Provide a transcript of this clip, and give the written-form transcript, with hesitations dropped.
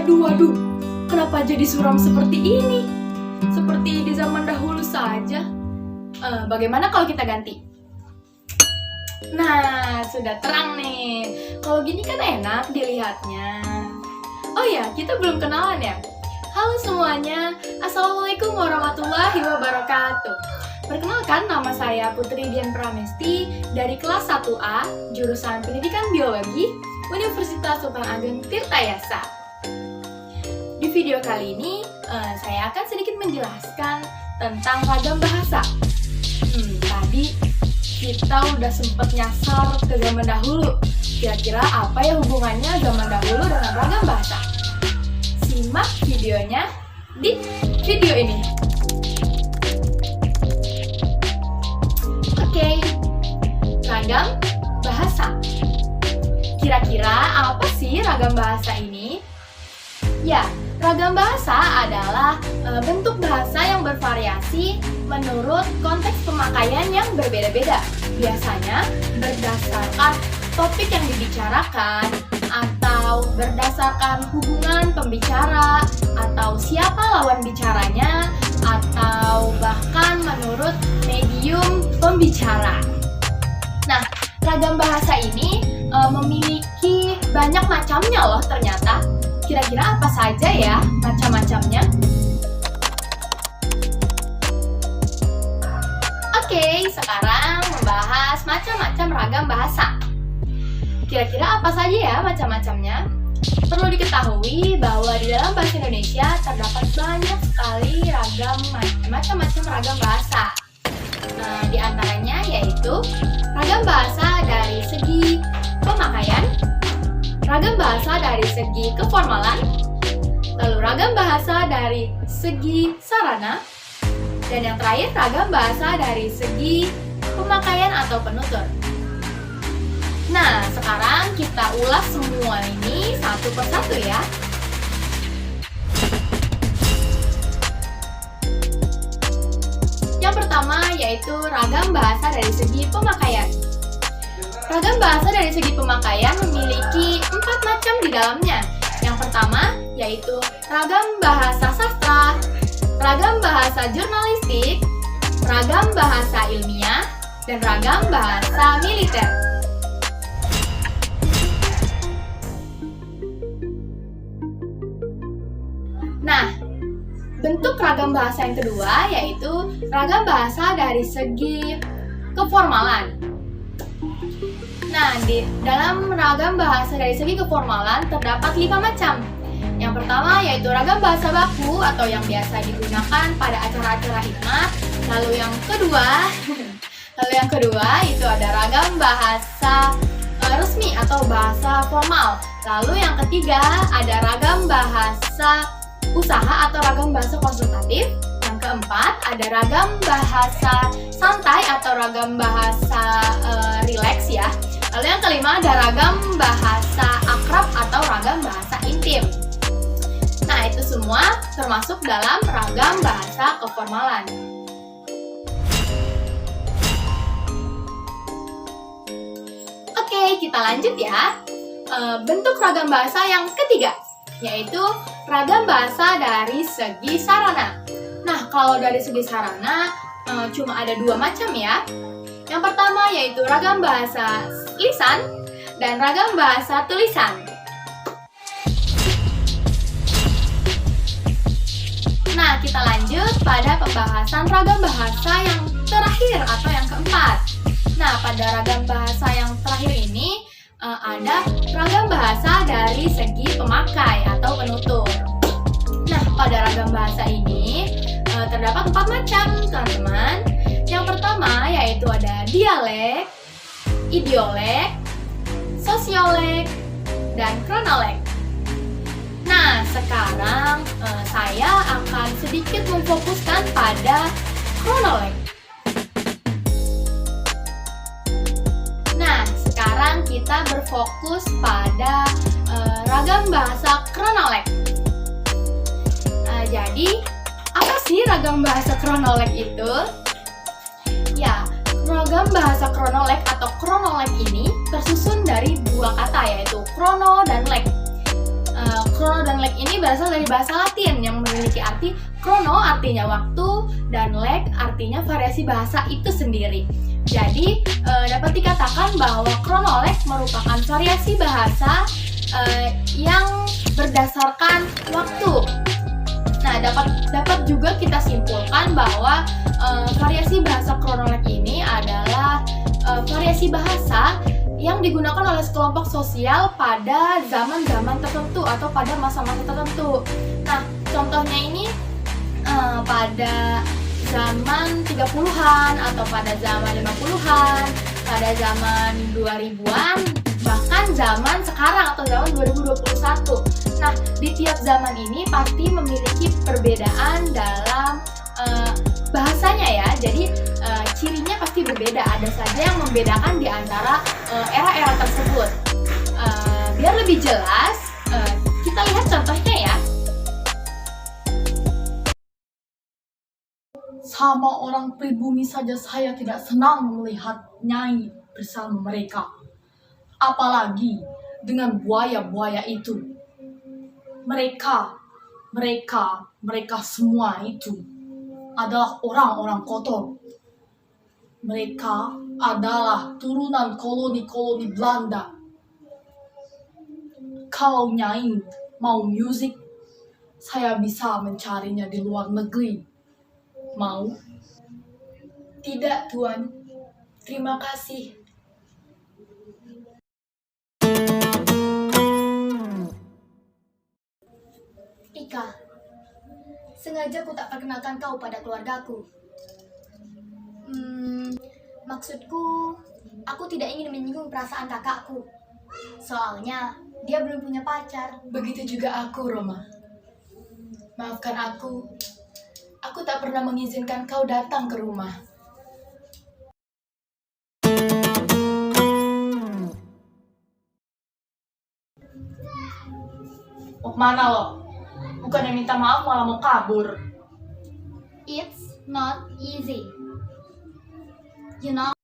Waduh, kenapa jadi suram seperti ini? Seperti di zaman dahulu saja. Bagaimana kalau kita ganti? Nah, sudah terang nih. Kalau gini kan enak dilihatnya. Oh ya, kita belum kenalan ya? Halo semuanya, Assalamualaikum warahmatullahi wabarakatuh. Perkenalkan, nama saya Putri Dian Pramesti dari kelas 1A, jurusan Pendidikan Biologi, Universitas Sultan Ageng Tirtayasa. Di video kali ini, saya akan sedikit menjelaskan tentang ragam bahasa. Tadi kita udah sempet nyasar ke zaman dahulu. Kira-kira apa ya hubungannya zaman dahulu dengan ragam bahasa? Simak videonya di video ini. Oke, ragam bahasa. Kira-kira apa sih ragam bahasa ini? Ya, ragam bahasa adalah bentuk bahasa yang bervariasi menurut konteks pemakaian yang berbeda-beda. Biasanya berdasarkan topik yang dibicarakan, atau berdasarkan hubungan pembicara, atau siapa lawan bicaranya, atau bahkan menurut medium pembicara. Nah, ragam bahasa ini memiliki banyak macamnya loh ternyata. Kira-kira apa saja ya macam-macamnya? Oke, sekarang membahas macam-macam ragam bahasa. Kira-kira apa saja ya macam-macamnya? Perlu diketahui bahwa di dalam bahasa Indonesia terdapat banyak sekali macam-macam ragam bahasa. Di antaranya yaitu ragam bahasa dari segi pemakaian, ragam bahasa dari segi keformalan, lalu ragam bahasa dari segi sarana, dan yang terakhir ragam bahasa dari segi pemakaian atau penutur. Nah, sekarang kita ulas semua ini satu persatu ya. Yang pertama yaitu ragam bahasa dari segi pemakaian. Ragam bahasa dari segi pemakaian memiliki 4 macam di dalamnya. Yang pertama yaitu ragam bahasa sastra, ragam bahasa jurnalistik, ragam bahasa ilmiah, dan ragam bahasa militer. Nah, bentuk ragam bahasa yang kedua yaitu ragam bahasa dari segi keformalan. Nah, di dalam ragam bahasa dari segi keformalan terdapat 5 macam. Yang pertama yaitu ragam bahasa baku atau yang biasa digunakan pada acara-acara hikmat. Lalu yang kedua itu ada ragam bahasa resmi atau bahasa formal. Lalu yang ketiga ada ragam bahasa usaha atau ragam bahasa konsultatif. Yang keempat ada ragam bahasa santai atau ragam bahasa rileks ya. Lalu yang kelima ada ragam bahasa akrab atau ragam bahasa intim. Nah, itu semua termasuk dalam ragam bahasa keformalan. Oke, kita lanjut ya. Bentuk ragam bahasa yang ketiga yaitu ragam bahasa dari segi sarana. Nah, kalau dari segi sarana cuma ada 2 macam ya. Yang pertama yaitu ragam bahasa lisan dan ragam bahasa tulisan. Nah, kita lanjut pada pembahasan ragam bahasa yang terakhir atau yang keempat. Nah, pada ragam bahasa yang terakhir ini ada ragam bahasa dari segi pemakai atau penutur. Nah, pada ragam bahasa ini terdapat 4 macam, teman-teman. Yang pertama yaitu ada dialek, idiolek, sosiolek, dan kronolog. Nah, sekarang saya akan sedikit memfokuskan pada kronolog. Nah, sekarang kita berfokus pada ragam bahasa kronolog. Jadi, apa sih ragam bahasa kronolog itu? Ya, ragam bahasa kronolog atau kronolog ini tersusun dari 2 kata yaitu krono dan leg. Chrono dan leg ini berasal dari bahasa Latin yang memiliki arti chrono artinya waktu dan leg artinya variasi bahasa itu sendiri. Jadi dapat dikatakan bahwa chronoleg merupakan variasi bahasa yang berdasarkan waktu. Nah, dapat juga kita simpulkan bahwa variasi bahasa chronoleg ini adalah variasi bahasa yang digunakan oleh sekelompok sosial pada zaman-zaman tertentu atau pada masa-masa tertentu. Nah, contohnya ini pada zaman 30-an atau pada zaman 50-an, pada zaman 2000-an, bahkan zaman sekarang atau zaman 2021. Nah, di tiap zaman ini pasti memiliki perbedaan dalam bahasanya ya. Jadi cirinya pasti berbeda. Ada saja yang membedakan di antara era-era tersebut. Biar lebih jelas, kita lihat contohnya ya. Sama orang pribumi saja saya tidak senang melihat Nyai bersama mereka. Apalagi dengan buaya-buaya itu. Mereka semua itu adalah orang-orang kotor. Mereka adalah turunan koloni-koloni Belanda. Kalau Nyai mau musik, saya bisa mencarinya di luar negeri. Mau? Tidak, Tuan. Terima kasih. Ika, sengaja ku tak perkenalkan kau pada keluargaku. Maksudku, aku tidak ingin menyinggung perasaan kakakku. Soalnya, dia belum punya pacar. Begitu juga aku, Roma. Maafkan aku. Aku tak pernah mengizinkan kau datang ke rumah. Mau kemana lo? Bukannya minta maaf malah mau kabur. It's not easy. You know?